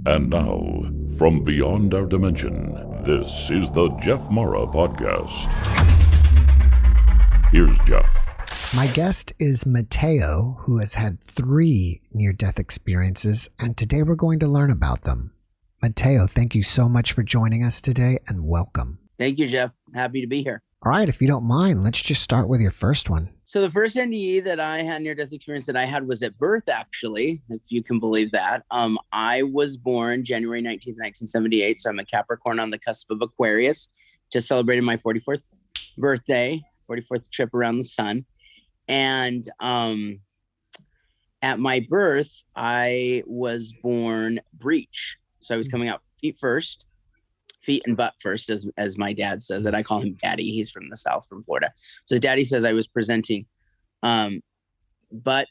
And now, from beyond our dimension, this is the JeffMara podcast. Here's Jeff. My guest is Mateo, who has had 3 near-death experiences, and today we're going to learn about them. Mateo, thank you so much for joining us today, and welcome. Thank you, Jeff. Happy to be here. All right, if you don't mind, let's just start with your first one. So the first NDE that I had, near-death experience that I had, was at birth, actually, if you can believe that. I was born January 19th, 1978, so I'm a Capricorn on the cusp of Aquarius. Just celebrated my 44th birthday, 44th trip around the sun. And at my birth, I was born breech. So I was coming out feet and butt first, as my dad says it. I call him Daddy. He's from the South, from Florida. So his daddy says I was presenting butt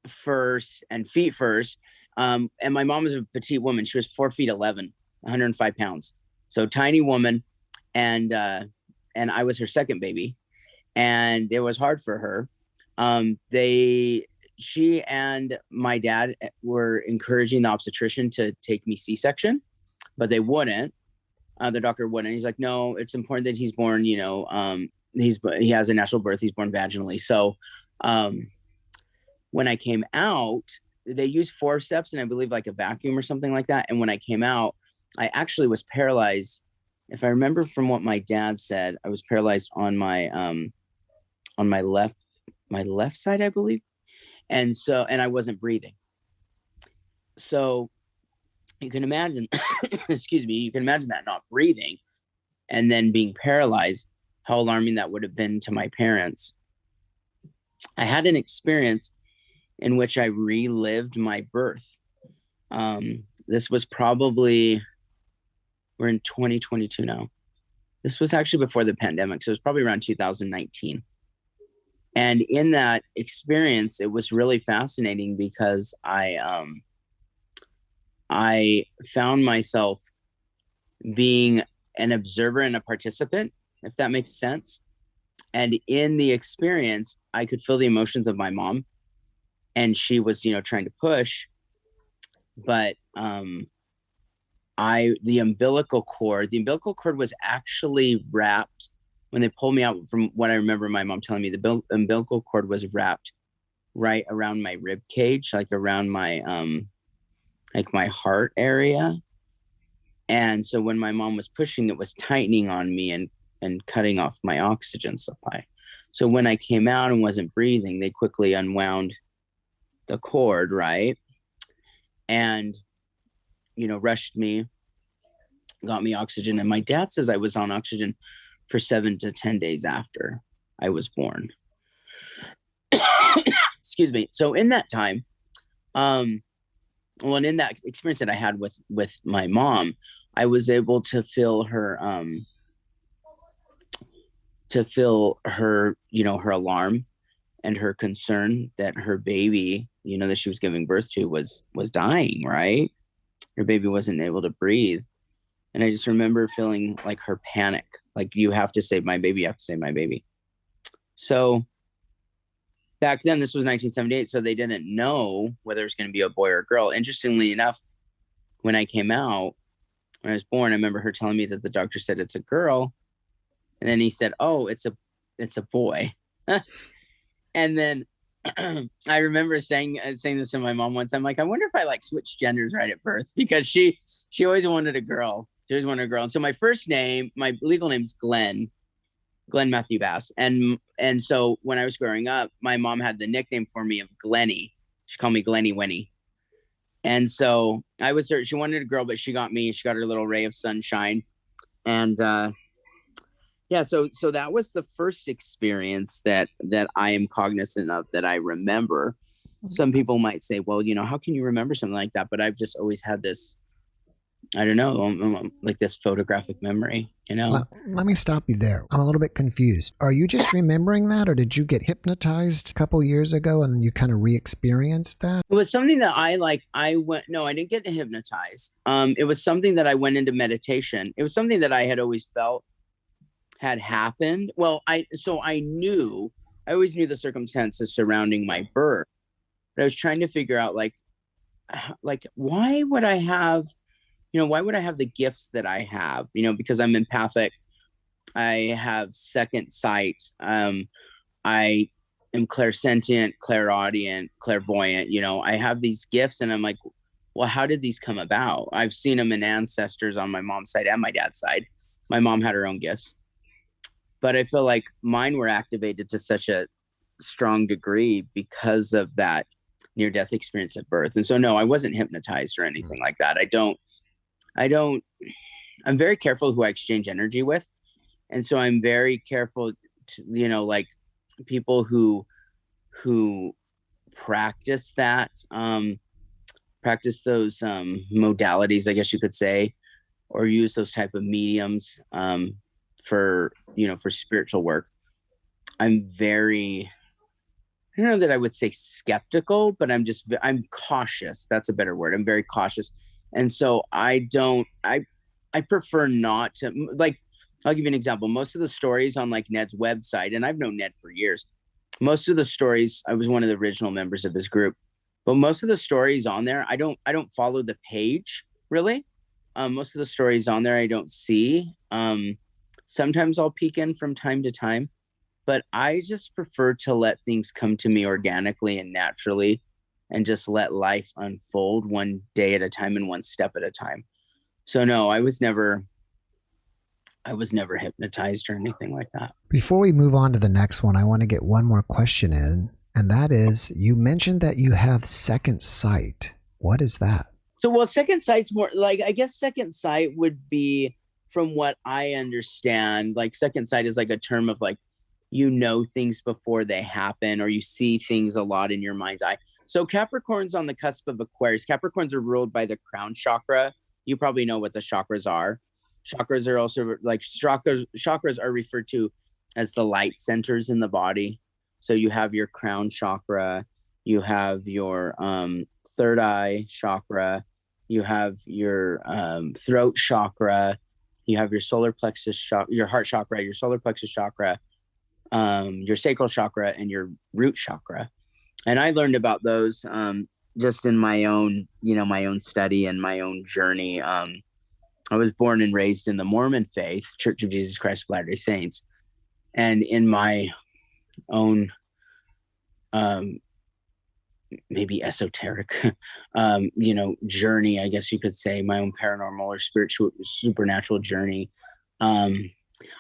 first and feet first. And my mom was a petite woman. She was 4'11", 105 pounds. So tiny woman. And I was her second baby. And it was hard for her. She and my dad were encouraging the obstetrician to take me C-section, but they wouldn't. The doctor wouldn't. He's like, no, it's important that he's born, he has a natural birth. He's born vaginally. So when I came out, they used forceps and I believe like a vacuum or something like that. And when I came out, I actually was paralyzed. If I remember from what my dad said, I was paralyzed on my left side, I believe. And I wasn't breathing. So you can imagine, you can imagine that, not breathing and then being paralyzed, how alarming that would have been to my parents. I had an experience in which I relived my birth. This was probably, we're in 2022 now. This was actually before the pandemic. So it was probably around 2019. And in that experience, it was really fascinating because I found myself being an observer and a participant, if that makes sense. And in the experience, I could feel the emotions of my mom, and she was, trying to push, but the umbilical cord was actually wrapped. When they pulled me out, from what I remember my mom telling me, the umbilical cord was wrapped right around my rib cage, like around my my heart area. And so when my mom was pushing, it was tightening on me and cutting off my oxygen supply. So when I came out and wasn't breathing, they quickly unwound the cord, right? And, rushed me, got me oxygen. And my dad says I was on oxygen for 7 to 10 days after I was born. Excuse me. So in that time, and in that experience that I had with my mom, I was able to feel her, her alarm and her concern that her baby, that she was giving birth to was dying, right? Her baby wasn't able to breathe. And I just remember feeling like her panic, like, you have to save my baby, you have to save my baby. So back then, this was 1978, so they didn't know whether it was going to be a boy or a girl. Interestingly enough, when I came out, when I was born, I remember her telling me that the doctor said it's a girl. And then he said, oh, it's a boy. And then I remember saying this to my mom once. I'm like, I wonder if I switched genders right at birth, because she always wanted a girl. She always wanted a girl. And so my first name, my legal name's Glenn Matthew Bass. And so when I was growing up, my mom had the nickname for me of Glenny. She called me Glenny Winnie. And so she wanted a girl, but she got her little ray of sunshine. And so that was the first experience that I am cognizant of, that I remember. Some people might say, well, how can you remember something like that? But I've just always had this, I don't know, like this photographic memory, Let me stop you there. I'm a little bit confused. Are you just remembering that, or did you get hypnotized a couple years ago and then you kind of re-experienced that? It was something that I didn't get hypnotized. It was something that I went into meditation. It was something that I had always felt had happened. Well, I always knew the circumstances surrounding my birth, but I was trying to figure out like, why would I have why would I have the gifts that I have? Because I'm empathic. I have second sight. I am clairsentient, clairaudient, clairvoyant. I have these gifts, and I'm like, well, how did these come about? I've seen them in ancestors on my mom's side and my dad's side. My mom had her own gifts, but I feel like mine were activated to such a strong degree because of that near-death experience at birth. And so, no, I wasn't hypnotized or anything like that. I'm very careful who I exchange energy with. And so I'm very careful to, like people who practice that, practice those modalities, I guess you could say, or use those type of mediums for spiritual work. I'm very, I don't know that I would say skeptical, but I'm cautious. That's a better word. I'm very cautious. And so I prefer not to, like, I'll give you an example. Most of the stories on like Ned's website, and I've known Ned for years, most of the stories, I was one of the original members of his group, but most of the stories on there, I don't follow the page really. Most of the stories on there, I don't see. Sometimes I'll peek in from time to time, but I just prefer to let things come to me organically and naturally, and just let life unfold one day at a time and one step at a time. So no, I was never hypnotized or anything like that. Before we move on to the next one, I want to get one more question in, and that is, you mentioned that you have second sight. What is that? So, well, second sight's more like, I guess second sight would be, from what I understand, like second sight is like a term of like, things before they happen, or you see things a lot in your mind's eye. So Capricorn's on the cusp of Aquarius. Capricorns are ruled by the crown chakra. You probably know what the chakras are. Chakras are also like chakras are referred to as the light centers in the body. So you have your crown chakra, you have your third eye chakra, you have your throat chakra, you have your solar plexus chakra, your heart chakra, your solar plexus chakra, your sacral chakra, and your root chakra. And I learned about those just in my own, my own study and my own journey. I was born and raised in the Mormon faith, Church of Jesus Christ of Latter-day Saints. And in my own, maybe esoteric, journey, I guess you could say, my own paranormal or spiritual, supernatural journey, I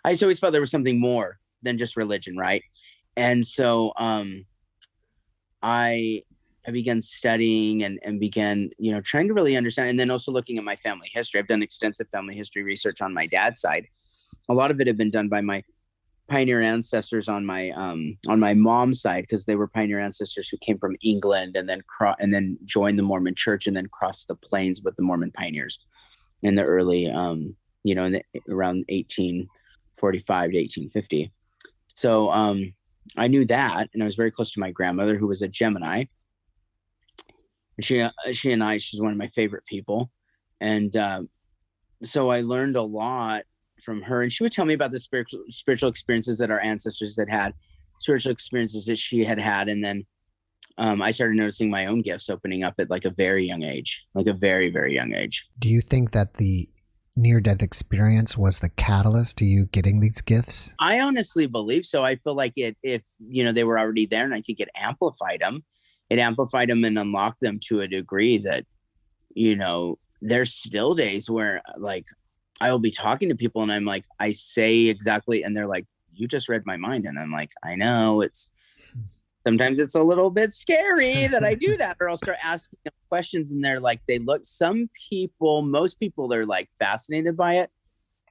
just always felt there was something more than just religion, right? And so I began studying and began, trying to really understand, and then also looking at my family history. I've done extensive family history research on my dad's side. A lot of it had been done by my pioneer ancestors on my mom's side, because they were pioneer ancestors who came from England and then joined the Mormon Church and then crossed the plains with the Mormon pioneers in the early, around 1845 to 1850. So I knew that, and I was very close to my grandmother, who was a Gemini. She's one of my favorite people. And so I learned a lot from her, and she would tell me about the spiritual experiences that our ancestors had, spiritual experiences that she had. And then I started noticing my own gifts opening up at like a very young age, like a very, very young age. Do you think that the near-death experience was the catalyst to you getting these gifts? I honestly believe so. I feel like if they were already there, and I think it amplified them. It amplified them and unlocked them to a degree that, there's still days where like I will be talking to people and I'm like, I say exactly, and they're like, you just read my mind. And I'm like, I know, sometimes it's a little bit scary that I do that, or I'll start asking them questions and they're like, most people, they're like fascinated by it.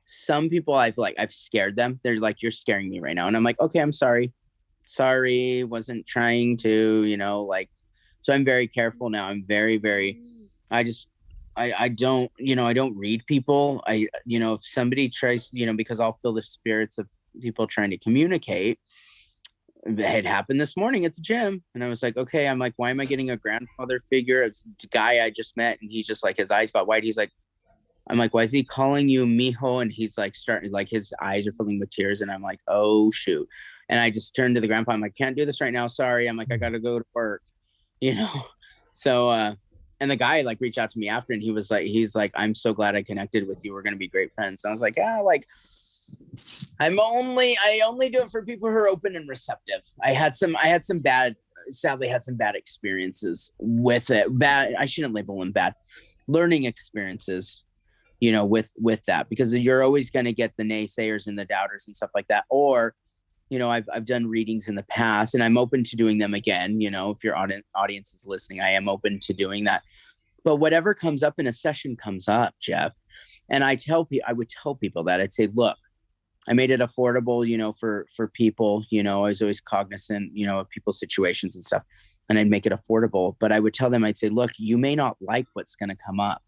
Some people I feel like I've scared them. They're like, you're scaring me right now. And I'm like, okay, I'm sorry, wasn't trying to, so I'm very careful now. I'm very, very, I don't read people. If somebody tries, because I'll feel the spirits of people trying to communicate. It had happened this morning at the gym, and I was like, okay, I'm like, why am I getting a grandfather figure? It's a guy I just met, and he's just like, his eyes got wide. He's like, I'm like, why is he calling you mijo? And he's like, starting, like his eyes are filling with tears. And I'm like, oh shoot. And I just turned to the grandpa. I'm like, can't do this right now. Sorry. I'm like, I got to go to work, So And the guy like reached out to me after, and he's like, I'm so glad I connected with you. We're going to be great friends. And I was like, yeah, like I only do it for people who are open and receptive. Sadly had some bad experiences with it. I shouldn't label them bad, learning experiences, with that, because you're always going to get the naysayers and the doubters and stuff like that. Or, I've done readings in the past, and I'm open to doing them again. If your audience is listening, I am open to doing that. But whatever comes up in a session comes up, Jeff. And I would tell people that. I'd say, look, I made it affordable, for people. I was always cognizant, of people's situations and stuff, and I'd make it affordable. But I would tell them, I'd say, look, you may not like what's going to come up,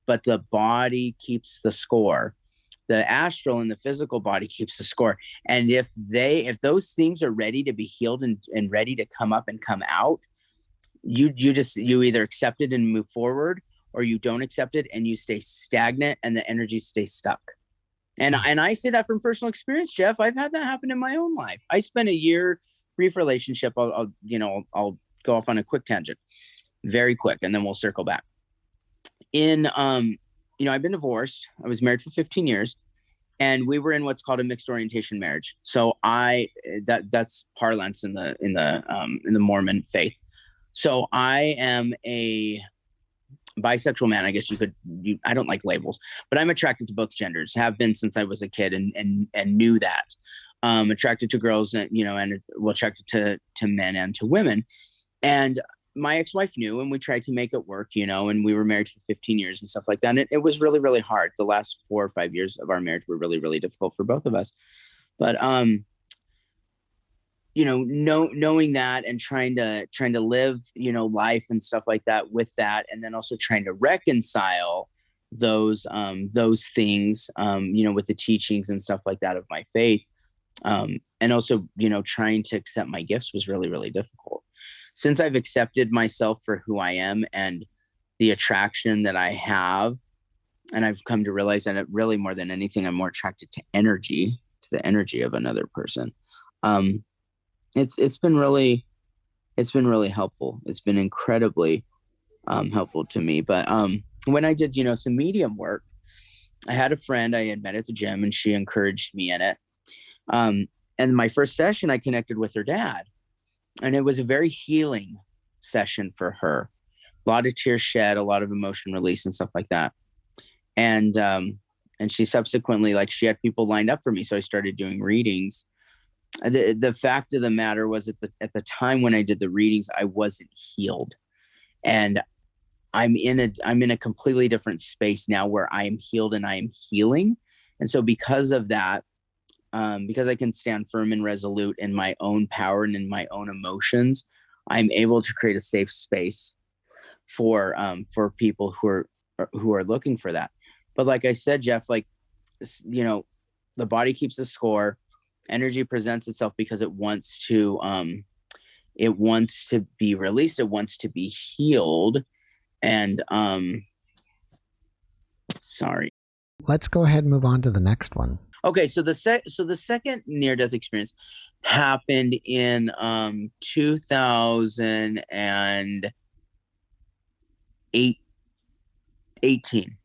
but the body keeps the score. The astral and the physical body keeps the score. And if those things are ready to be healed and ready to come up and come out, you either accept it and move forward, or you don't accept it and you stay stagnant and the energy stays stuck. And I say that from personal experience, Jeff. I've had that happen in my own life. I spent a year brief relationship. I'll go off on a quick tangent, very quick, and then we'll circle back. I've been divorced. I was married for 15 years, and we were in what's called a mixed orientation marriage. So that's parlance in the Mormon faith. So I am a bisexual man. I guess I don't like labels, but I'm attracted to both genders, have been since I was a kid, and knew that. Attracted to girls, and attracted to men and to women. And my ex-wife knew, and we tried to make it work, and we were married for 15 years and stuff like that. And it was really, really hard. The last 4 or 5 years of our marriage were really, really difficult for both of us. But, knowing that and trying to live, life and stuff like that with that. And then also trying to reconcile those things, with the teachings and stuff like that of my faith. And also, trying to accept my gifts was really, really difficult. Since I've accepted myself for who I am and the attraction that I have, and I've come to realize that really more than anything, I'm more attracted to the energy of another person. It's been really helpful. It's been incredibly helpful to me. But when I did, some medium work, I had a friend I had met at the gym, and she encouraged me in it. And my first session, I connected with her dad. And it was a very healing session for her. A lot of tears shed, a lot of emotion release and stuff like that. And she subsequently, she had people lined up for me. So I started doing readings. The fact of the matter was at the time when I did the readings, I wasn't healed. And I'm in a completely different space now where I am healed and I am healing. And so because of that, because I can stand firm and resolute in my own power and in my own emotions, I'm able to create a safe space for people who are looking for that. But like I said, Jeff, the body keeps the score. Energy presents itself because it wants to be released. It wants to be healed. And sorry. Let's go ahead and move on to the next one. Okay, so the second near-death experience happened in 2018.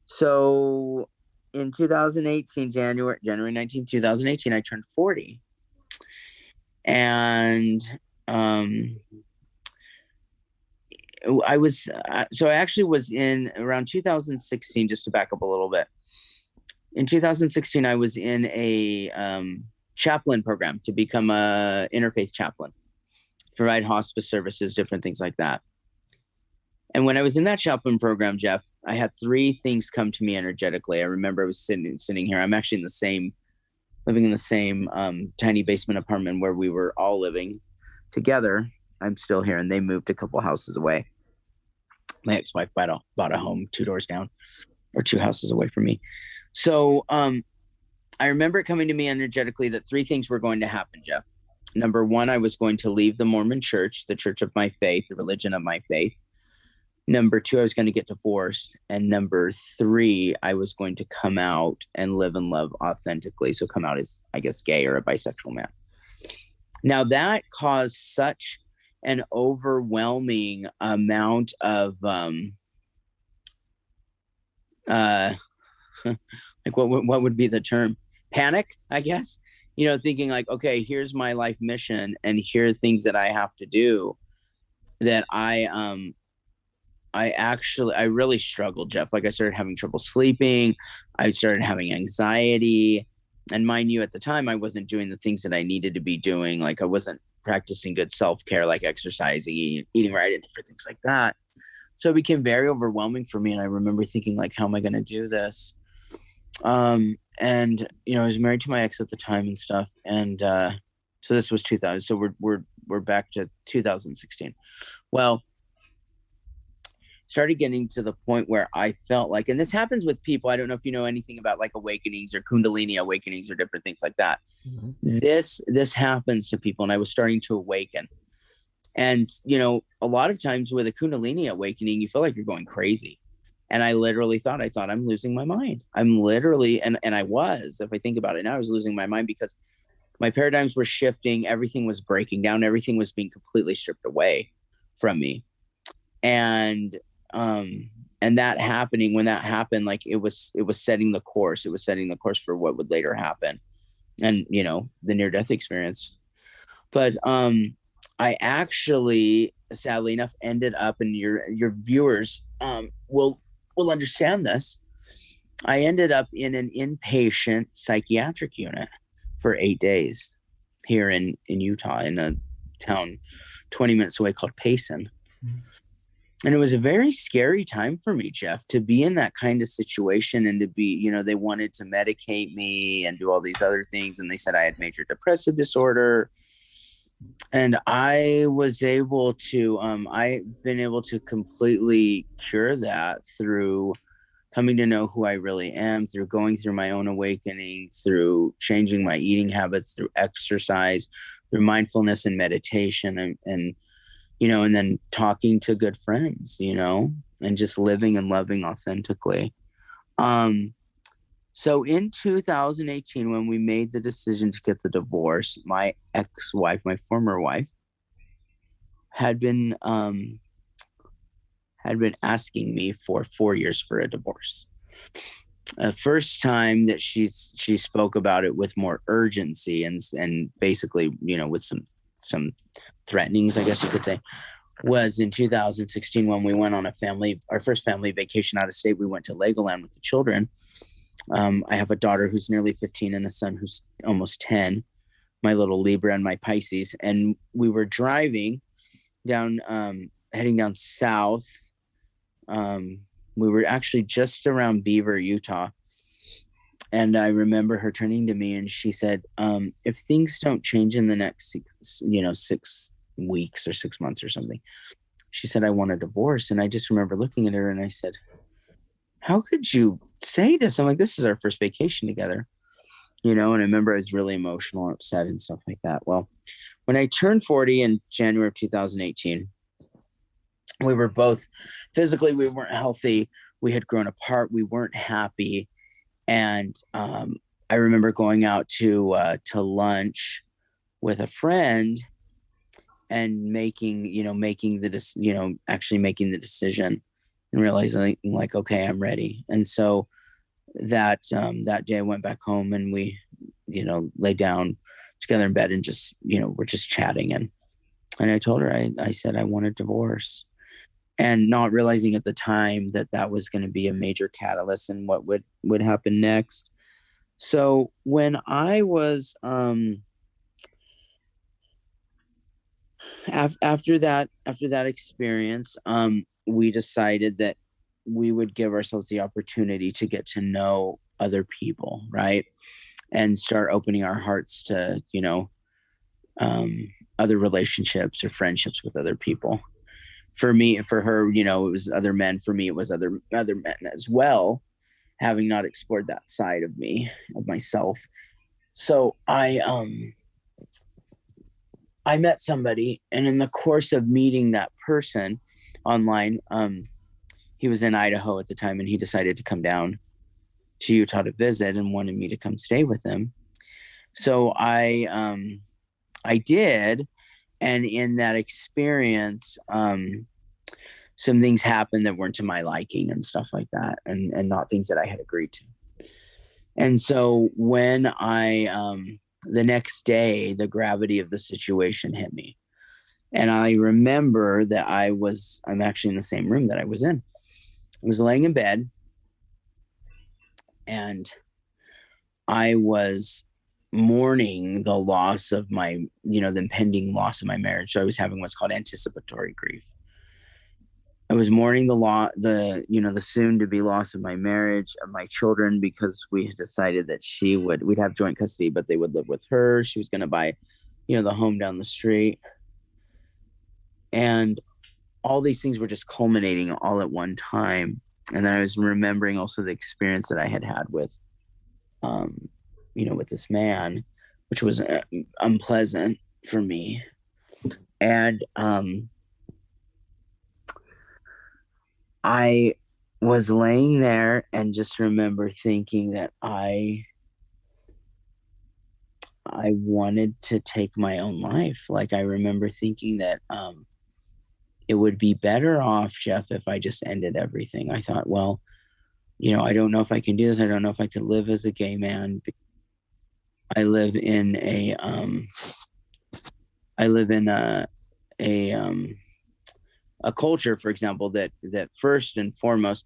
So in 2018, January 19, 2018, I turned 40. And I actually was in around 2016, just to back up a little bit. In 2016, I was in a chaplain program to become a interfaith chaplain, provide hospice services, different things like that. And when I was in that chaplain program, Jeff, I had 3 things come to me energetically. I remember I was sitting here. I'm actually living in the same tiny basement apartment where we were all living together. I'm still here, and they moved a couple houses away. My ex-wife bought a home 2 doors down, or 2 houses away from me. So I remember it coming to me energetically that 3 things were going to happen, Jeff. Number 1, I was going to leave the Mormon church, the church of my faith, the religion of my faith. Number 2, I was going to get divorced. And number 3, I was going to come out and live and love authentically. So come out as, I guess, gay or a bisexual man. Now that caused such an overwhelming amount of like what would be the term? Panic, I guess. Thinking like, okay, here's my life mission, and here are things that I have to do that I really struggled, Jeff. Like, I started having trouble sleeping. I started having anxiety. And mind you, at the time, I wasn't doing the things that I needed to be doing. Like, I wasn't practicing good self-care, like exercising, eating right, and different things like that. So it became very overwhelming for me. And I remember thinking, like, how am I going to do this? And, I was married to my ex at the time and stuff. And so this was 2000. So we're back to 2016. Well, started getting to the point where I felt like, and this happens with people, I don't know if you know anything about like awakenings or Kundalini awakenings or different things like that. Mm-hmm. This happens to people, and I was starting to awaken. And, a lot of times with a Kundalini awakening, you feel like you're going crazy. And I literally thought I'm losing my mind. I'm literally, and I was, if I think about it now, I was losing my mind because my paradigms were shifting. Everything was breaking down. Everything was being completely stripped away from me. And that happening, when that happened, like it was setting the course. It was setting the course for what would later happen. And, the near-death experience. But I actually, sadly enough, ended up, and your viewers will understand this. I ended up in an inpatient psychiatric unit for 8 days here in Utah, in a town 20 minutes away called Payson. Mm-hmm. And it was a very scary time for me, Jeff, to be in that kind of situation, and to be, they wanted to medicate me and do all these other things. And they said I had major depressive disorder. And I was able to, I've been able to completely cure that through coming to know who I really am, through going through my own awakening, through changing my eating habits, through exercise, through mindfulness and meditation, and then talking to good friends, and just living and loving authentically. So in 2018, when we made the decision to get the divorce, my ex-wife, my former wife, had been asking me for 4 years for a divorce. First time that she spoke about it with more urgency and basically, with some threatenings, I guess you could say, was in 2016 when we went on our first family vacation out of state. We went to Legoland with the children. I have a daughter who's nearly 15 and a son who's almost 10, my little Libra and my Pisces. And we were driving down, heading down south. We were actually just around Beaver, Utah. And I remember her turning to me and she said, if things don't change in the next 6 weeks or 6 months or something, she said, I want a divorce. And I just remember looking at her and I said, how could you say this? I'm like, this is our first vacation together, and I remember I was really emotional and upset and stuff like that. Well, when I turned 40 in January of 2018, we were both physically, we weren't healthy. We had grown apart. We weren't happy. And I remember going out to lunch with a friend and making the decision and realizing like, okay, I'm ready. And so that day I went back home and we, lay down together in bed and just, we're just chatting. And I told her, I said, I want a divorce, and not realizing at the time that was going to be a major catalyst in what would happen next. So when I was, after that experience, we decided that we would give ourselves the opportunity to get to know other people, right? And start opening our hearts to, other relationships or friendships with other people. For me, for her, it was other men. For me, it was other men as well, having not explored that side of me, of myself. So I met somebody, and in the course of meeting that person online, he was in Idaho at the time, and he decided to come down to Utah to visit and wanted me to come stay with him. So I did, And in that experience, some things happened that weren't to my liking and stuff like that, and not things that I had agreed to. And so when the next day, the gravity of the situation hit me. And I remember that I'm actually in the same room that I was in. I was laying in bed, and I was mourning the loss of the impending loss of my marriage. So I was having what's called anticipatory grief. I was mourning the soon to be loss of my marriage, of my children, because we had decided that we'd have joint custody, but they would live with her. She was going to buy, the home down the street. And all these things were just culminating all at one time. And then I was remembering also the experience that I had with, with this man, which was unpleasant for me. And, I was laying there and just remember thinking that I wanted to take my own life. Like, I remember thinking that it would be better off, Jeff, if I just ended everything. I thought, well, I don't know if I can do this. I don't know if I can live as a gay man. I live in a culture, for example, that first and foremost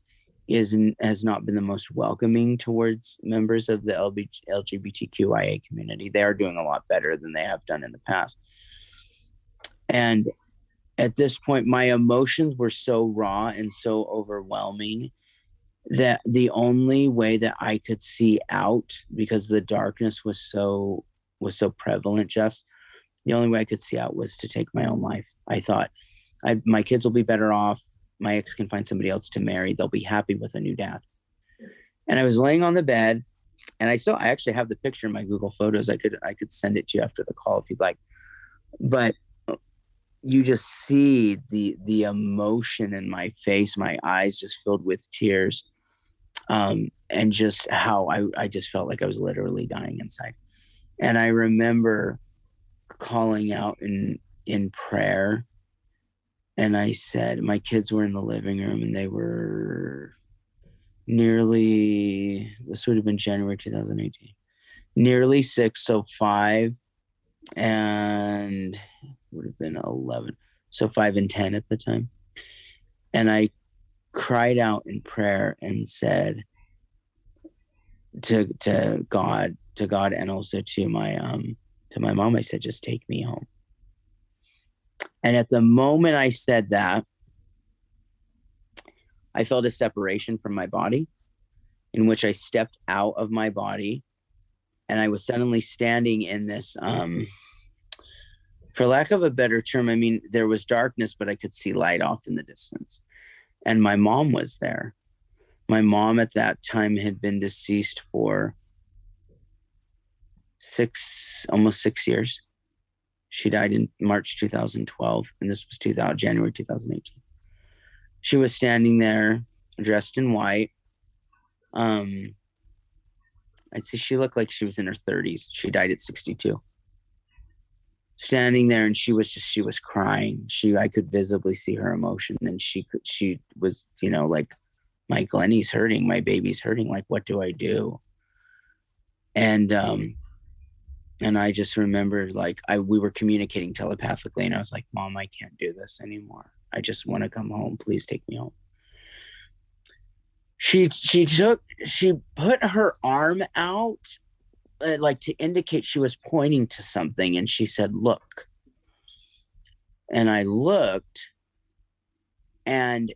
has not been the most welcoming towards members of the LGBTQIA community. They are doing a lot better than they have done in the past. And at this point, my emotions were so raw and so overwhelming that the only way that I could see out, because the darkness was so prevalent, Jeff, the only way I could see out was to take my own life. I thought, my kids will be better off. My ex can find somebody else to marry. They'll be happy with a new dad. And I was laying on the bed, and I actually have the picture in my Google Photos. I could send it to you after the call if you'd like. But you just see the emotion in my face, my eyes just filled with tears, and just how I just felt like I was literally dying inside. And I remember calling out in prayer. And I said, my kids were in the living room, and they were this would have been January 2018, nearly 6, so 5, and would have been 11, so 5 and 10 at the time. And I cried out in prayer and said to God, and also to my mom, I said, just take me home. And at the moment I said that, I felt a separation from my body, in which I stepped out of my body, and I was suddenly standing in this, for lack of a better term, I mean, there was darkness, but I could see light off in the distance. And my mom was there. My mom at that time had been deceased for almost 6 years. She died in March 2012, and this was January 2018. She was standing there dressed in white. I'd say she looked like she was in her 30s. She died at 62. Standing there, and she was crying. I could visibly see her emotion, and she was, like, my Glennie's hurting, my baby's hurting. Like, what do I do? And I just remember, like, we were communicating telepathically, and I was like, Mom, I can't do this anymore. I just want to come home. Please take me home. She put her arm out, like, to indicate she was pointing to something, and she said, look. And I looked, and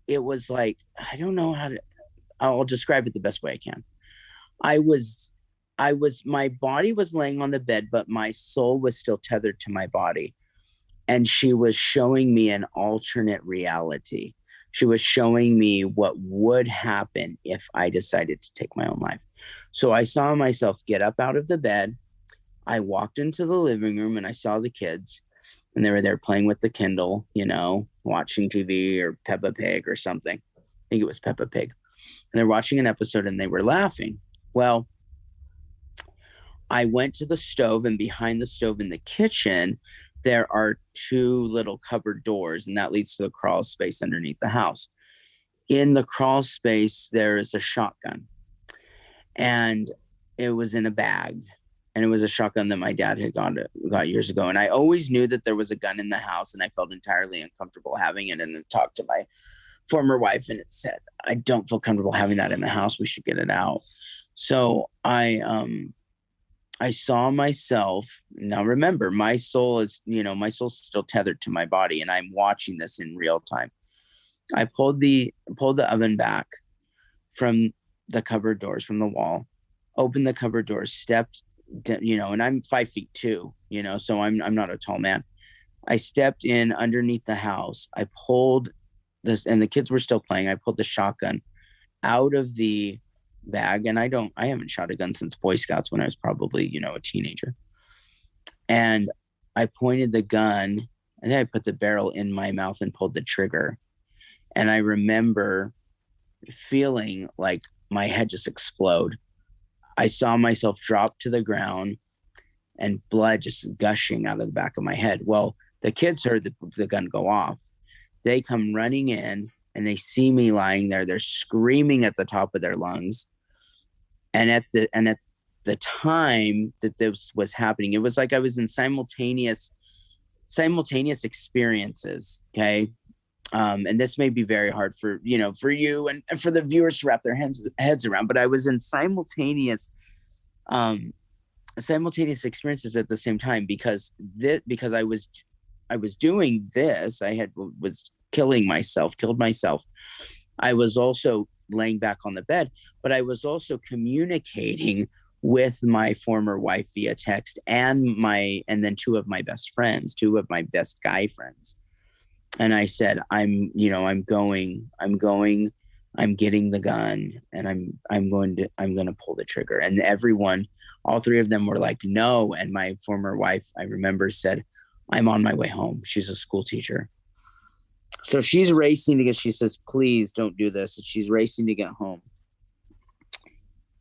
it was like, I don't know I'll describe it the best way I can. My body was laying on the bed, but my soul was still tethered to my body. And she was showing me an alternate reality. She was showing me what would happen if I decided to take my own life. So I saw myself get up out of the bed. I walked into the living room, and I saw the kids, and they were there playing with the Kindle, watching TV or Peppa Pig or something. I think it was Peppa Pig. And they're watching an episode, and they were laughing. Well, I went to the stove, and behind the stove in the kitchen, there are two little cupboard doors, and that leads to the crawl space underneath the house. In the crawl space, there is a shotgun, and it was in a bag, and it was a shotgun that my dad had got years ago. And I always knew that there was a gun in the house, and I felt entirely uncomfortable having it. And I talked to my former wife, and it said, I don't feel comfortable having that in the house. We should get it out. So I saw myself. Now remember, my soul is, my soul's still tethered to my body, and I'm watching this in real time. I pulled the oven back from the cupboard doors, from the wall, opened the cupboard doors, stepped, and I'm 5'2", so I'm not a tall man. I stepped in underneath the house. I pulled this, and the kids were still playing. I pulled the shotgun out of the bag, and I haven't shot a gun since Boy Scouts, when I was probably, a teenager. And I pointed the gun, and then I put the barrel in my mouth and pulled the trigger. And I remember feeling like my head just explode. I saw myself drop to the ground and blood just gushing out of the back of my head. Well, the kids heard the gun go off. They come running in, and they see me lying there. They're screaming at the top of their lungs. And at the time that this was happening, it was like I was in simultaneous experiences. Okay. And this may be very hard for you and for the viewers to wrap their heads around, but I was in simultaneous experiences at the same time, because I was doing this. Was killed myself. I was also laying back on the bed, but I was also communicating with my former wife via text, and then two of my best guy friends. And I said, I'm getting the gun, and I'm going to pull the trigger. And everyone, all three of them were like, no. And my former wife, I remember, said, I'm on my way home. She's a school teacher. So she's racing to get, she says, please don't do this. And she's racing to get home.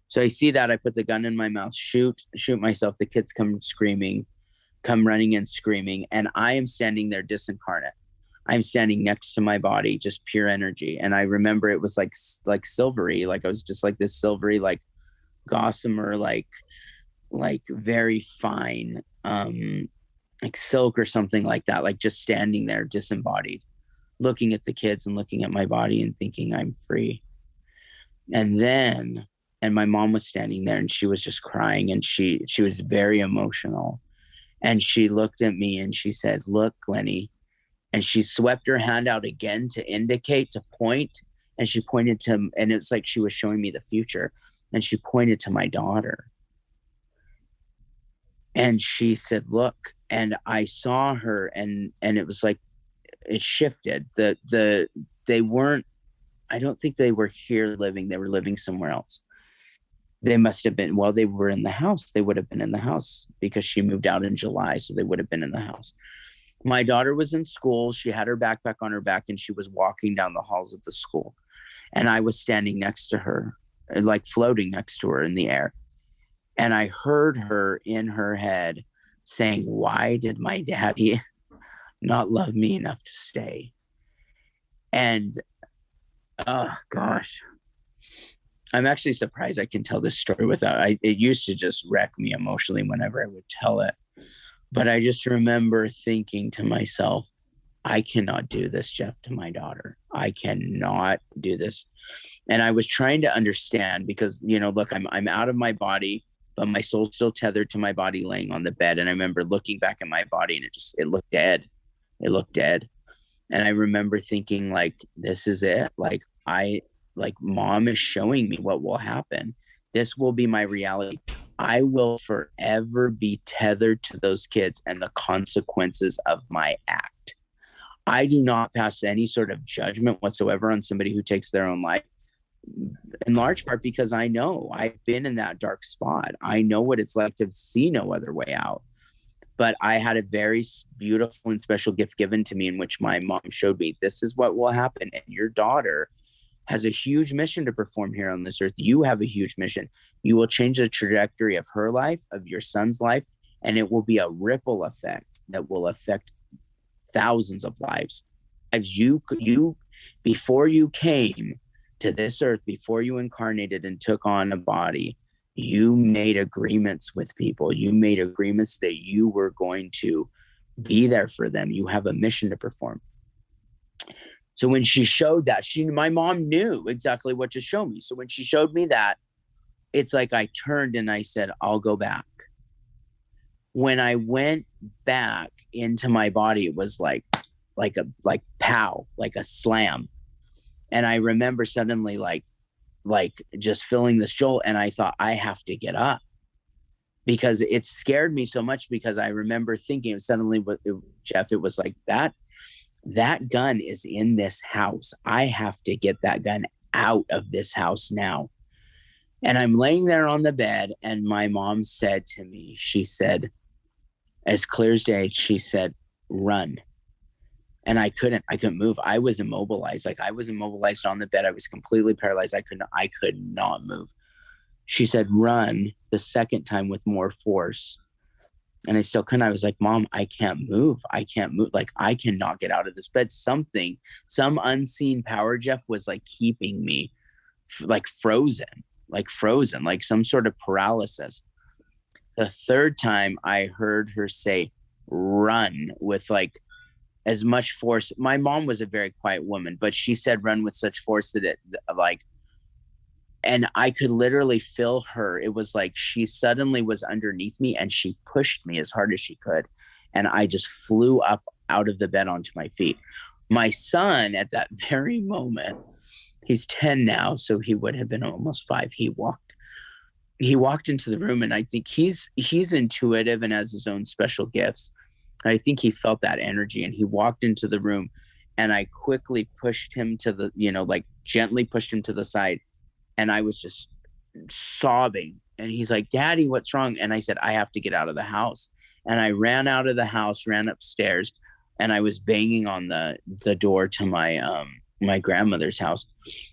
So I see that. I put the gun in my mouth, shoot myself. The kids come running in screaming. And I am standing there disincarnate. I'm standing next to my body, just pure energy. And I remember it was like silvery, like I was just like this silvery, like gossamer, like very fine, like silk or something like that, like just standing there disembodied, looking at the kids and looking at my body and thinking I'm free. And my mom was standing there, and she was just crying, and she was very emotional. And she looked at me and she said, look, Lenny. And she swept her hand out again to indicate, to point. And she pointed to, and it's like she was showing me the future. And she pointed to my daughter. And she said, look. And I saw her, and it was like, it shifted. They weren't, I don't think they were here living. They were living somewhere else. They must have been, they were in the house. They would have been in the house because she moved out in July. So they would have been in the house. My daughter was in school. She had her backpack on her back, and she was walking down the halls of the school. And I was standing next to her, like floating next to her in the air. And I heard her in her head saying, why did my daddy not love me enough to stay? And, oh gosh, I'm actually surprised I can tell this story without, it used to just wreck me emotionally whenever I would tell it. But I just remember thinking to myself, I cannot do this, Jeff, to my daughter. I cannot do this. And I was trying to understand because, look, I'm out of my body, but my soul's still tethered to my body laying on the bed. And I remember looking back at my body, and it looked dead. It looked dead. And I remember thinking, like, this is it. Like, mom is showing me what will happen. This will be my reality. I will forever be tethered to those kids and the consequences of my act. I do not pass any sort of judgment whatsoever on somebody who takes their own life, in large part because I know I've been in that dark spot. I know what it's like to see no other way out. But I had a very beautiful and special gift given to me in which my mom showed me, this is what will happen. And your daughter has a huge mission to perform here on this earth. You have a huge mission. You will change the trajectory of her life, of your son's life, and it will be a ripple effect that will affect thousands of lives. You, before you came to this earth, before you incarnated and took on a body, you made agreements with people. You made agreements that you were going to be there for them. You have a mission to perform. So when she showed that, my mom knew exactly what to show me. So when she showed me that, it's like I turned and I said, I'll go back. When I went back into my body, it was like pow, like a slam. And I remember suddenly like just feeling this jolt, and I thought, I have to get up, because it scared me so much, because I remember thinking suddenly, Jeff, it was like that gun is in this house. I have to get that gun out of this house now. And I'm laying there on the bed, and my mom said to me, she said, as clear as day, she said, run. And I couldn't move. I was immobilized. Like, I was immobilized on the bed. I was completely paralyzed. I could not move. She said, run, the second time with more force. And I still couldn't. I was like, Mom, I can't move. I can't move. Like, I cannot get out of this bed. Some unseen power, Jeff, was like keeping me like frozen, like some sort of paralysis. The third time I heard her say, run, with like as much force. My mom was a very quiet woman, but she said run with such force that it like, and I could literally feel her. It was like she suddenly was underneath me, and she pushed me as hard as she could. And I just flew up out of the bed onto my feet. My son, at that very moment, he's 10 now, so he would have been almost 5. He walked into the room, and I think he's intuitive and has his own special gifts. I think he felt that energy, and he walked into the room, and I quickly pushed him to the, like gently pushed him to the side. And I was just sobbing, and he's like, Daddy, what's wrong? And I said, I have to get out of the house. And I ran out of the house, ran upstairs, and I was banging on the door to my grandmother's house.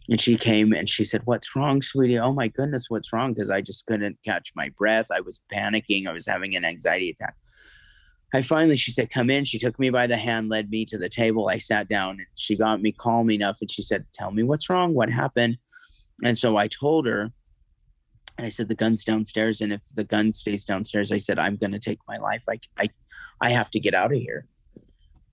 And she came and she said, what's wrong, sweetie? Oh my goodness, what's wrong? Because I just couldn't catch my breath. I was panicking. I was having an anxiety attack. She said, come in. She took me by the hand, led me to the table. I sat down, and she got me calm enough. And she said, tell me what's wrong. What happened? And so I told her, and I said, the gun's downstairs. And if the gun stays downstairs, I said, I'm going to take my life. I have to get out of here.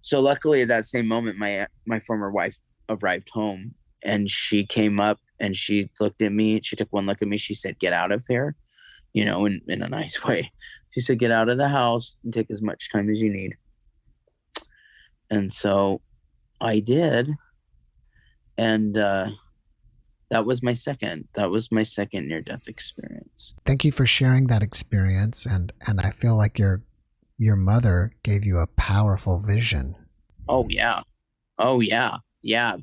So luckily at that same moment, my former wife arrived home, and she came up and she looked at me. She took one look at me. She said, get out of here, in a nice way. She said, get out of the house and take as much time as you need. And so I did. And, that was my second near-death experience. Thank you for sharing that experience. And I feel like your mother gave you a powerful vision. Oh yeah. Yeah.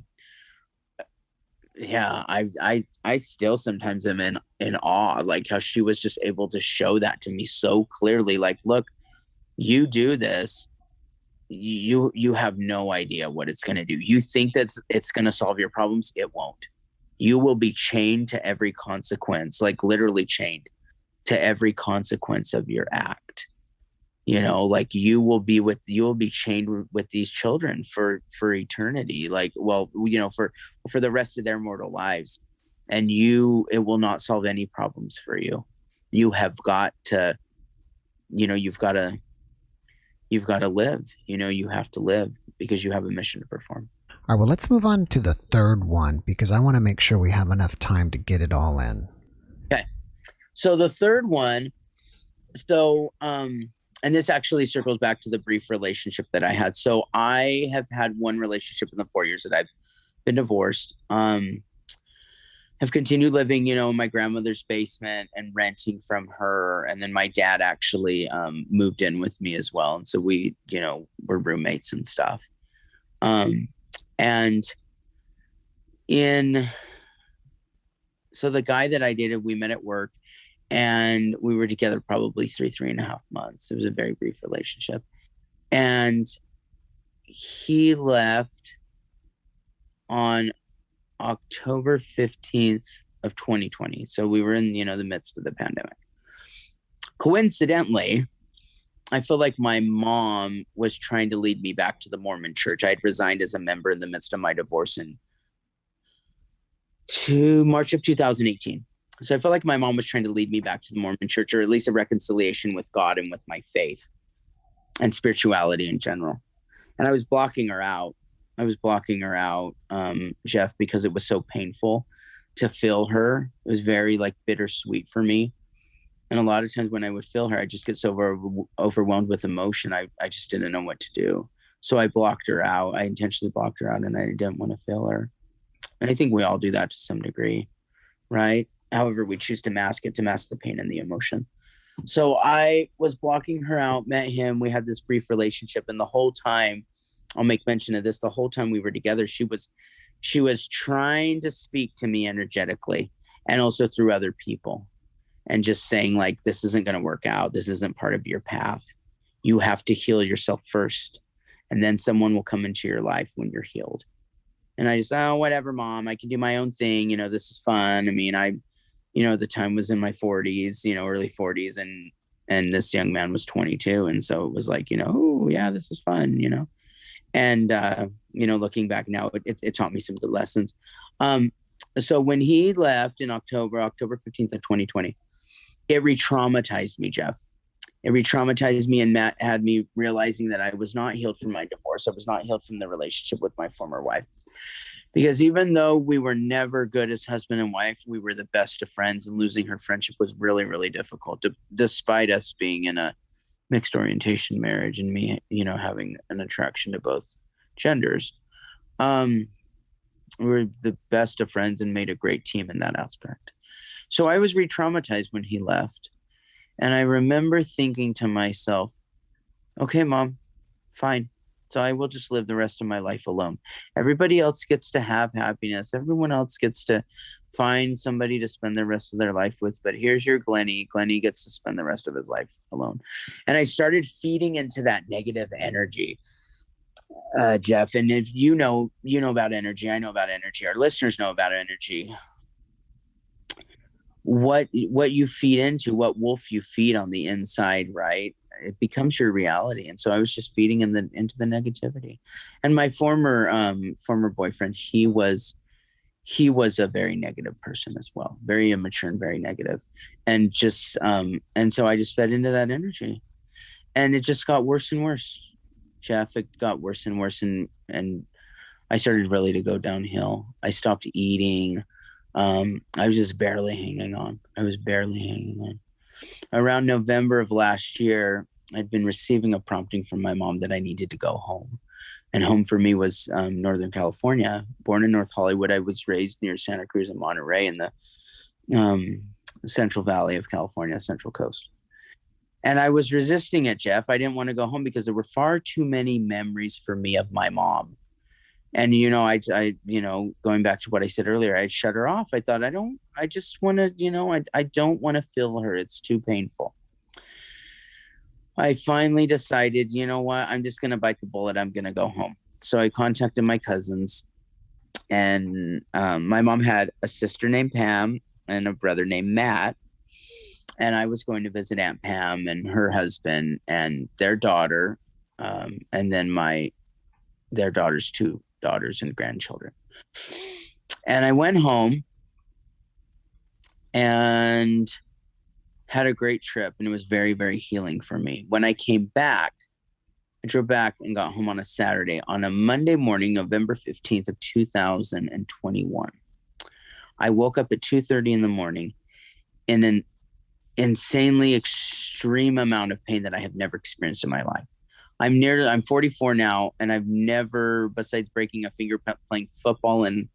I still sometimes am in awe, like how she was just able to show that to me so clearly. Like, look, you do this, you have no idea what it's going to do. You think that it's going to solve your problems. It won't. You will be chained to every consequence, like literally chained to every consequence of your act. Like you will be chained with these children for eternity. Like, well, for the rest of their mortal lives. And it will not solve any problems for you. You have got to, you've got to live, you have to live because you have a mission to perform. All right, well, let's move on to the third one, because I want to make sure we have enough time to get it all in. Okay. So the third one, and this actually circles back to the brief relationship that I had. So I have had one relationship in the 4 years that I've been divorced. Have continued living, in my grandmother's basement and renting from her. And then my dad actually moved in with me as well. And so we, were roommates and stuff. So the guy that I dated, we met at work, and we were together probably 3.5 months. It was a very brief relationship. And he left on October 15th of 2020. So we were in, the midst of the pandemic. Coincidentally, I feel like my mom was trying to lead me back to the Mormon church. I had resigned as a member in the midst of my divorce to March of 2018. So I felt like my mom was trying to lead me back to the Mormon church, or at least a reconciliation with God and with my faith and spirituality in general. And I was blocking her out. Jeff, because it was so painful to feel her. It was very bittersweet for me. And a lot of times when I would feel her, I just get so overwhelmed with emotion. I just didn't know what to do. So I blocked her out. I intentionally blocked her out, and I didn't want to feel her. And I think we all do that to some degree, right? However, we choose to mask it, to mask the pain and the emotion. So I was blocking her out, met him. We had this brief relationship. And the whole time, I'll make mention of this, the whole time we were together, she was trying to speak to me energetically and also through other people, and just saying this isn't going to work out. This isn't part of your path. You have to heal yourself first, and then someone will come into your life when you're healed. And I just, whatever, Mom, I can do my own thing. This is fun. I mean, the time was in my 40s, early 40s, and this young man was 22. And so it was oh yeah, this is fun, and, looking back now, it taught me some good lessons. So when he left in October 15th of 2020, it re-traumatized me, Jeff. It re-traumatized me, and Matt had me realizing that I was not healed from my divorce. I was not healed from the relationship with my former wife. Because even though we were never good as husband and wife, we were the best of friends, and losing her friendship was really, really difficult, despite us being in a mixed orientation marriage and me, having an attraction to both genders. We were the best of friends and made a great team in that aspect. So I was re-traumatized when he left. And I remember thinking to myself, okay, Mom, fine. So I will just live the rest of my life alone. Everybody else gets to have happiness. Everyone else gets to find somebody to spend the rest of their life with. But here's your Glennie. Glennie gets to spend the rest of his life alone. And I started feeding into that negative energy, Jeff. And if you know about energy, I know about energy. Our listeners know about energy. What you feed into, what wolf you feed on the inside, right? It becomes your reality. And so I was just feeding into the negativity. And my former boyfriend, he was a very negative person as well, very immature and very negative. And just and so I just fed into that energy, and it just got worse and worse, Jeff. It got worse and worse, and I started really to go downhill. I stopped eating. I was just barely hanging on. Around November of last year, I'd been receiving a prompting from my mom that I needed to go home. And home for me was Northern California. Born in North Hollywood, I was raised near Santa Cruz and Monterey in the Central Valley of California, Central Coast. And I was resisting it, Jeff. I didn't want to go home because there were far too many memories for me of my mom. And, I going back to what I said earlier, I'd shut her off. I thought, I don't want to feel her. It's too painful. I finally decided, you know what, I'm just going to bite the bullet. I'm going to go home. So I contacted my cousins, and my mom had a sister named Pam and a brother named Matt. And I was going to visit Aunt Pam and her husband and their daughter, and then their daughter's two daughters and grandchildren. And I went home and had a great trip, and it was very, very healing for me. When I came back, I drove back and got home on a Saturday. On a Monday morning, November 15th of 2021, I woke up at 2:30 in the morning in an insanely extreme amount of pain that I have never experienced in my life. I'm 44 now, and I've never, besides breaking a finger playing football in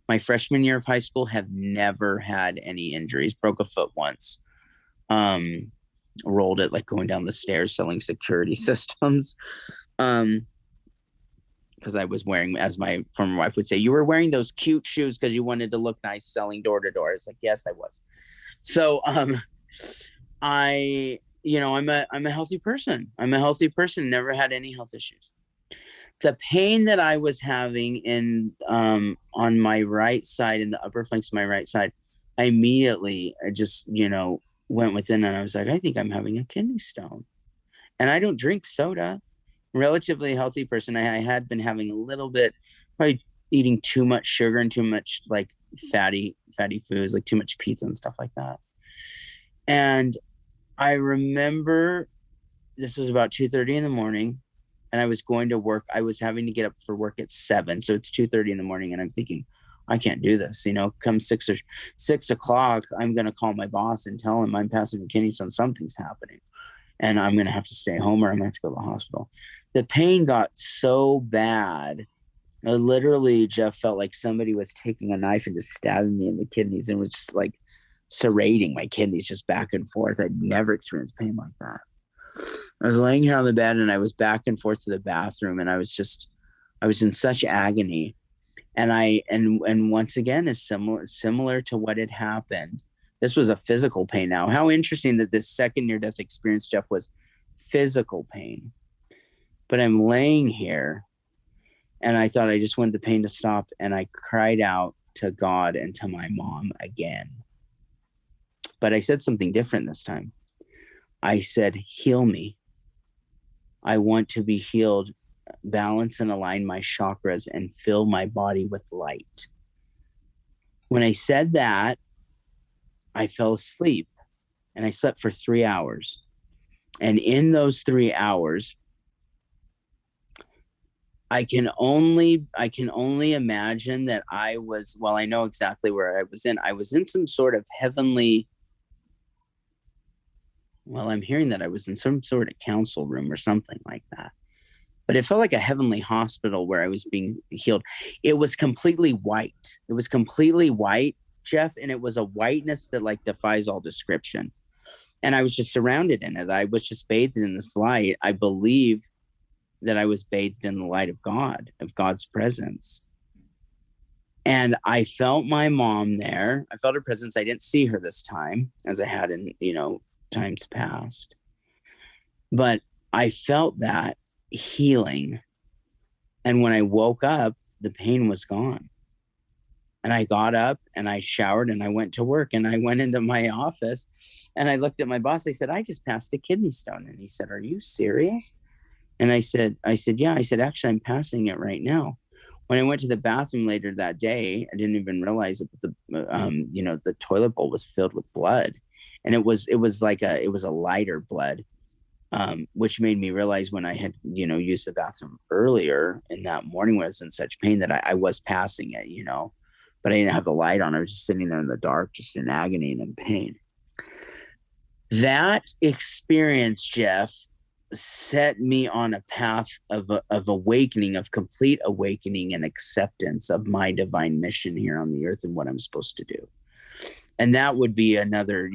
my freshman year of high school, have never had any injuries. Broke a foot once. Rolled it going down the stairs selling security systems. Because I was wearing, as my former wife would say, you were wearing those cute shoes because you wanted to look nice selling door to door. It's yes, I was. So I'm a healthy person. Never had any health issues. the pain that I was having in on my right side, in the upper flanks of my right side, I immediately just, went within, and I was like, I think I'm having a kidney stone. And I don't drink soda. Relatively healthy person. I had been having a little bit, probably eating too much sugar and too much like fatty foods, like too much pizza and stuff like that. And I remember this was about 2:30 in the morning, and I was going to work. I was having to get up for work at 7. So it's 2:30 in the morning, and I'm thinking, I can't do this. Come 6 o'clock, I'm going to call my boss and tell him I'm passing a kidney stone. Something's happening, and I'm going to have to stay home, or I'm going to have to go to the hospital. The pain got so bad. I literally, Jeff, felt like somebody was taking a knife and just stabbing me in the kidneys, and was just like serrating my kidneys just back and forth. I'd never experienced pain like that. I was laying here on the bed, and I was back and forth to the bathroom, and I was in such agony. And once again, is similar to what had happened. This was a physical pain. Now, how interesting that this second near-death experience, Jeff, was physical pain. But I'm laying here, and I thought I just wanted the pain to stop, and I cried out to God and to my mom again. But I said something different this time. I said, heal me. I want to be healed, balance and align my chakras, and fill my body with light. When I said that, I fell asleep, and I slept for 3 hours. And in those 3 hours, I can only imagine that I was, well, I know exactly where I was in. I was in some sort of heavenly, well, I'm hearing that I was in some sort of council room or something like that. But it felt like a heavenly hospital where I was being healed. It was completely white. It was completely white, Jeff, and it was a whiteness that like defies all description. And I was just surrounded in it. I was just bathed in this light. I believe that I was bathed in the light of God, of God's presence. And I felt my mom there. I felt her presence. I didn't see her this time, as I had in, times past. But I felt that healing. And when I woke up, the pain was gone. And I got up and I showered and I went to work, and I went into my office and I looked at my boss. I said, I just passed a kidney stone. And he said, are you serious? And I said, yeah. I said, actually, I'm passing it right now. When I went to the bathroom later that day, I didn't even realize it, but the toilet bowl was filled with blood. And it was a lighter blood, which made me realize when I had, used the bathroom earlier in that morning when I was in such pain that I was passing it, but I didn't have the light on. I was just sitting there in the dark, just in agony and in pain. That experience, Jeff, set me on a path of awakening, of complete awakening and acceptance of my divine mission here on the earth and what I'm supposed to do. And that would be another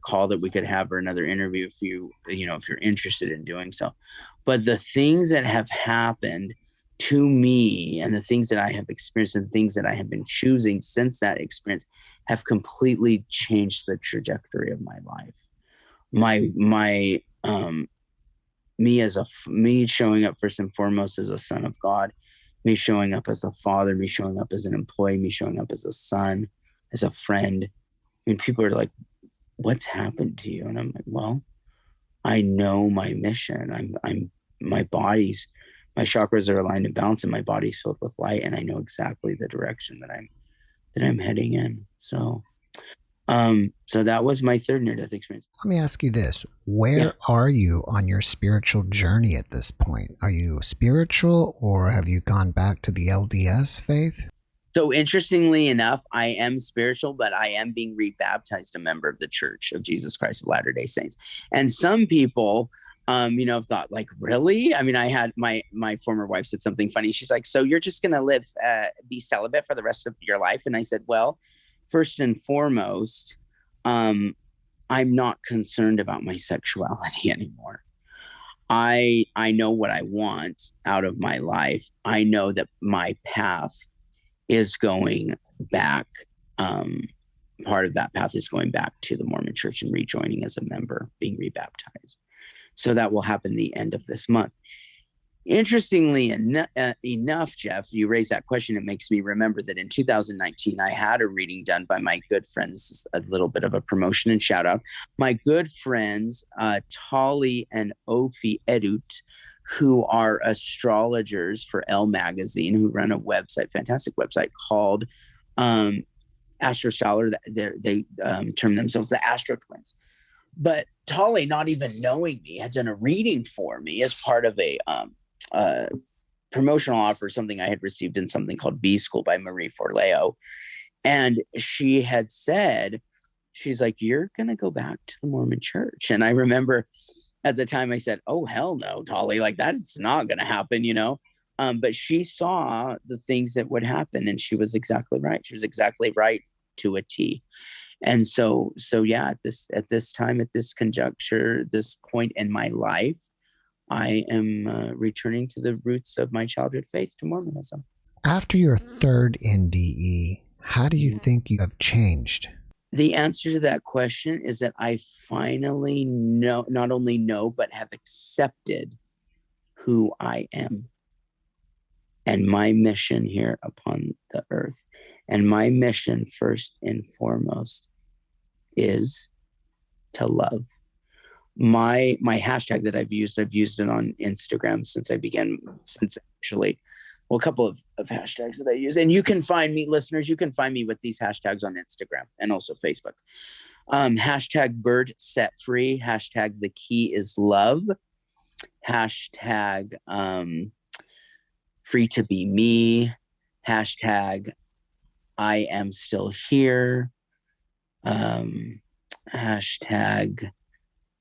call that we could have, or another interview if you're interested in doing so. But the things that have happened to me, and the things that I have experienced, and things that I have been choosing since that experience, have completely changed the trajectory of my life. Me showing up first and foremost as a son of God, me showing up as a father, me showing up as an employee, me showing up as a son, as a friend. I mean, people are like, what's happened to you? And I'm like, well, I know my mission. My chakras are aligned and balanced, and my body's filled with light, and I know exactly the direction that I'm heading in. So that was my third near-death experience. Let me ask you this. Where are you on your spiritual journey at this point? Are you spiritual, or have you gone back to the LDS faith? So interestingly enough, I am spiritual, but I am being rebaptized a member of the Church of Jesus Christ of Latter-day Saints. And some people, have thought, like, really? I mean, I had my former wife said something funny. She's like, so you're just going to be celibate for the rest of your life? And I said, well, first and foremost, I'm not concerned about my sexuality anymore. I know what I want out of my life. I know that my path is going back. Part of that path is going back to the Mormon Church and rejoining as a member, being rebaptized. So that will happen the end of this month. Interestingly enough, Jeff, you raised that question. It makes me remember that in 2019, I had a reading done by my good friends. This is a little bit of a promotion and shout out. My good friends, Tali and Ofi Edut, who are astrologers for Elle Magazine, who run a website, fantastic website called Astro Scholar. They term themselves the Astro Twins. But Tali, not even knowing me, had done a reading for me as part of a promotional offer, something I had received in something called B School by Marie Forleo. And she had said, she's like, you're going to go back to the Mormon church. And I remember at the time I said, oh, hell no, Tali, like that's not going to happen, you know? But she saw the things that would happen, and she was exactly right. She was exactly right to a T. And so yeah, at this time, at this conjuncture, this point in my life, I am returning to the roots of my childhood faith, to Mormonism. After your third NDE, how do you think you have changed? The answer to that question is that I finally not only know, but have accepted who I am and my mission here upon the earth. And my mission, first and foremost, is to love. My hashtag that I've used it on Instagram since actually, well, a couple of hashtags that I use. And you can find me, listeners, you can find me with these hashtags on Instagram and also Facebook. Hashtag bird set free, hashtag the key is love, hashtag free to be me, hashtag I am still here, hashtag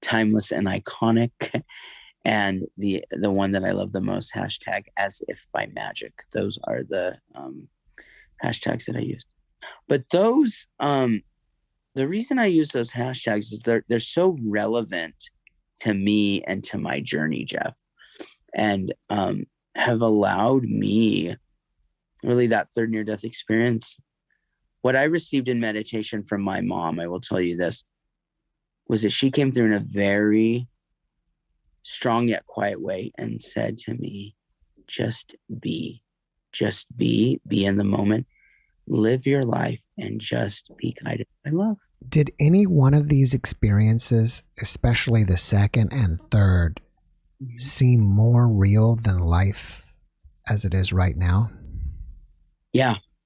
timeless and iconic, and the one that I love the most, hashtag as if by magic. Those are the hashtags that I use. But those the reason I use those hashtags is they're so relevant to me and to my journey, Jeff, and have allowed me really that third near-death experience. What I received in meditation from my mom, I will tell you this, was that she came through in a very strong yet quiet way and said to me, just be in the moment, live your life, and just be guided by love. Did any one of these experiences, especially the second and third, seem more real than life as it is right now?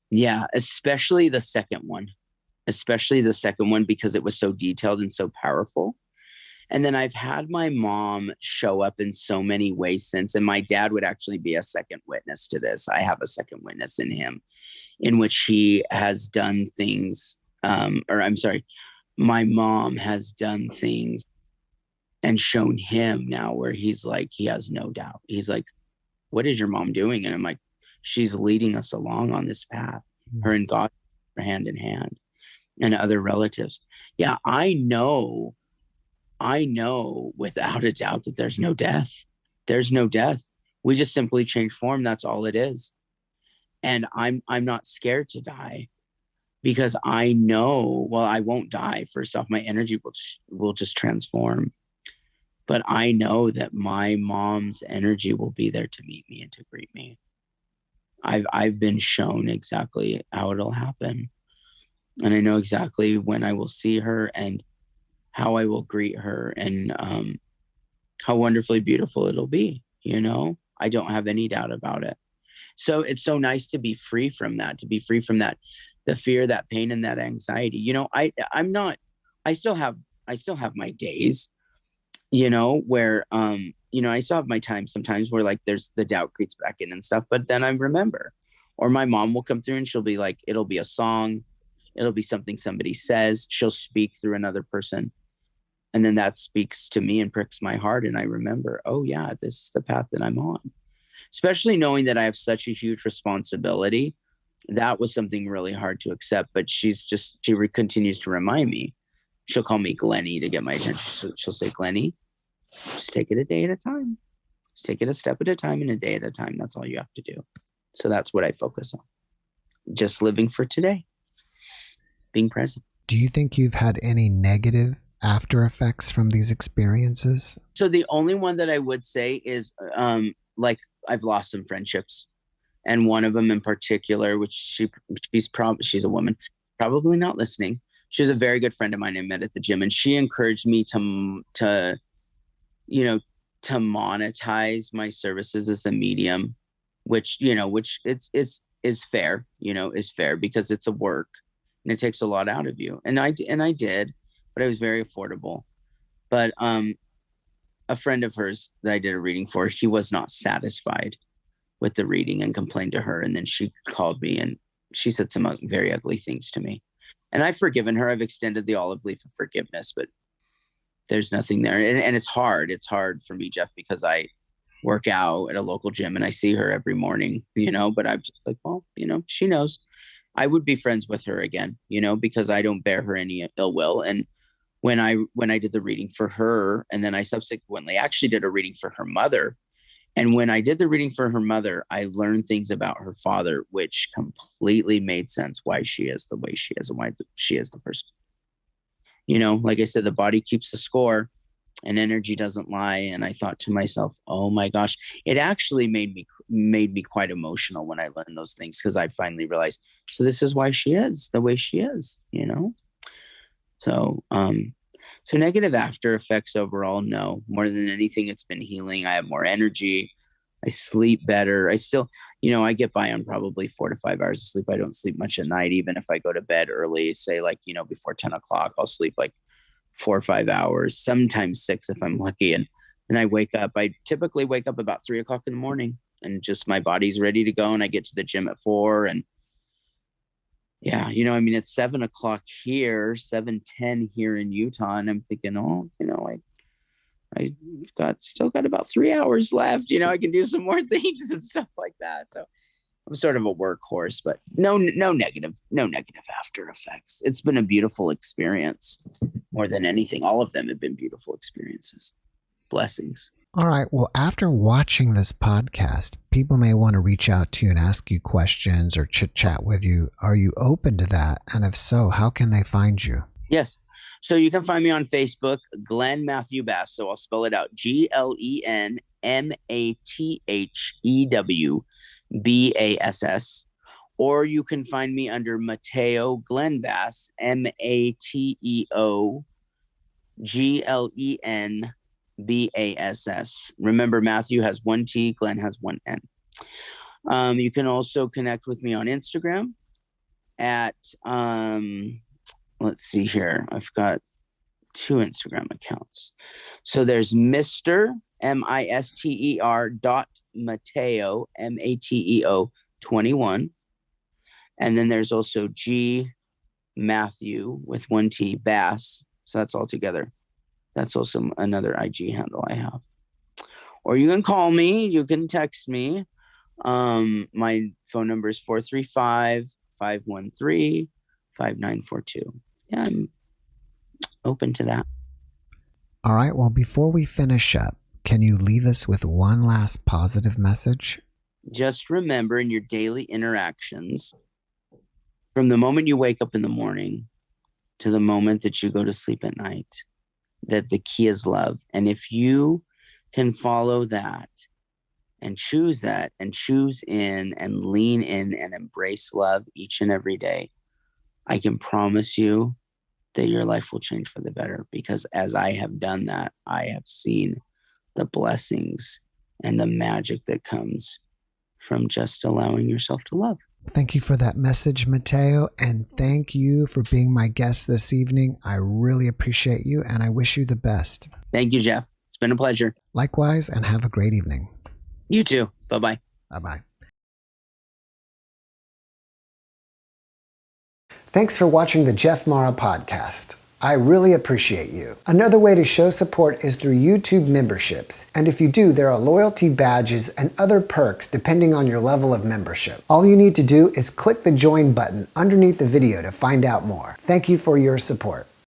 Yeah, especially the second one, because it was so detailed and so powerful. And then I've had my mom show up in so many ways since, and my dad would actually be a second witness to this. I have a second witness in him, in which he has done things, my mom has done things and shown him now where he's like, he has no doubt. He's like, what is your mom doing? And I'm like, she's leading us along on this path. Her and God are hand in hand, and other relatives. Yeah, I know without a doubt that there's no death. There's no death. We just simply change form. That's all it is. And I'm not scared to die, because I know, well, I won't die. First off, my energy will just transform. But I know that my mom's energy will be there to meet me and to greet me. I've been shown exactly how it'll happen. And I know exactly when I will see her and how I will greet her, and how wonderfully beautiful it'll be. You know, I don't have any doubt about it. So it's so nice to be free from that, the fear, that pain, and that anxiety. You know, I still have my days, you know, where, you know, I still have my time sometimes where like there's the doubt creeps back in and stuff, but then I remember, or my mom will come through and she'll be like, it'll be a song. It'll be something somebody says. She'll speak through another person. And then that speaks to me and pricks my heart. And I remember, oh yeah, this is the path that I'm on. Especially knowing that I have such a huge responsibility. That was something really hard to accept, but she continues to remind me. She'll call me Glennie to get my attention. She'll say, Glennie, just take it a day at a time. Just take it a step at a time and a day at a time. That's all you have to do. So that's what I focus on. Just living for today. Being present. Do you think you've had any negative after effects from these experiences? So the only one that I would say is like I've lost some friendships, and one of them in particular, which she's a woman, probably not listening. She was a very good friend of mine I met at the gym, and she encouraged me to monetize my services as a medium, which is fair, is fair because it's a work and it takes a lot out of you. And I did, but it was very affordable. But a friend of hers that I did a reading for, he was not satisfied with the reading and complained to her. And then she called me and she said some very ugly things to me. And I've forgiven her. I've extended the olive leaf of forgiveness, but there's nothing there. And it's hard. It's hard for me, Jeff, because I work out at a local gym and I see her every morning, but I'm just like, well, she knows. I would be friends with her again, because I don't bear her any ill will. And when I did the reading for her, and then I subsequently actually did a reading for her mother. And when I did the reading for her mother, I learned things about her father, which completely made sense why she is the way she is and why she is the person. Like I said, the body keeps the score and energy doesn't lie. And I thought to myself, oh my gosh, it actually made me quite emotional when I learned those things, because I finally realized, so this is why she is the way she is, So negative after effects overall, no. More than anything, it's been healing. I have more energy. I sleep better. I still, I get by on probably 4 to 5 hours of sleep. I don't sleep much at night. Even if I go to bed early, say before 10 o'clock, I'll sleep like 4 or 5 hours, sometimes 6 if I'm lucky. And then I wake up. I typically wake up about 3 o'clock in the morning and just my body's ready to go. And I get to the gym at 4 and yeah, it's 7 o'clock here, 7:10 here in Utah. And I'm thinking, I still got about 3 hours left. I can do some more things and stuff like that. So I'm sort of a workhorse, but no negative after effects. It's been a beautiful experience more than anything. All of them have been beautiful experiences. Blessings. All right. Well, after watching this podcast, people may want to reach out to you and ask you questions or chit chat with you. Are you open to that? And if so, how can they find you? Yes. So you can find me on Facebook, Glenn Matthew Bass. So I'll spell it out. GlenMathewBass. Or you can find me under Mateo Glenn Bass, MateoGlenBass. Remember, Matthew has 1 T, Glenn has 1 N. You can also connect with me on Instagram at, let's see here. I've got 2 Instagram accounts. So there's Mr. MISTER.Mateo, MATEO 21. And then there's also G Matthew with 1 T Bass. So that's all together. That's also another IG handle I have. Or you can call me. You can text me. My phone number is 435-513-5942. Yeah, I'm open to that. All right. Well, before we finish up, can you leave us with one last positive message? Just remember in your daily interactions, from the moment you wake up in the morning to the moment that you go to sleep at night, that the key is love. And if you can follow that and choose in and lean in and embrace love each and every day, I can promise you that your life will change for the better, because as I have done that, I have seen the blessings and the magic that comes from just allowing yourself to love. Thank you for that message, Mateo, and thank you for being my guest this evening. I really appreciate you, and I wish you the best. Thank you, Jeff. It's been a pleasure. Likewise, and have a great evening. You too. Bye-bye. Bye-bye. Thanks for watching the JeffMara podcast. I really appreciate you. Another way to show support is through YouTube memberships. And if you do, there are loyalty badges and other perks depending on your level of membership. All you need to do is click the join button underneath the video to find out more. Thank you for your support.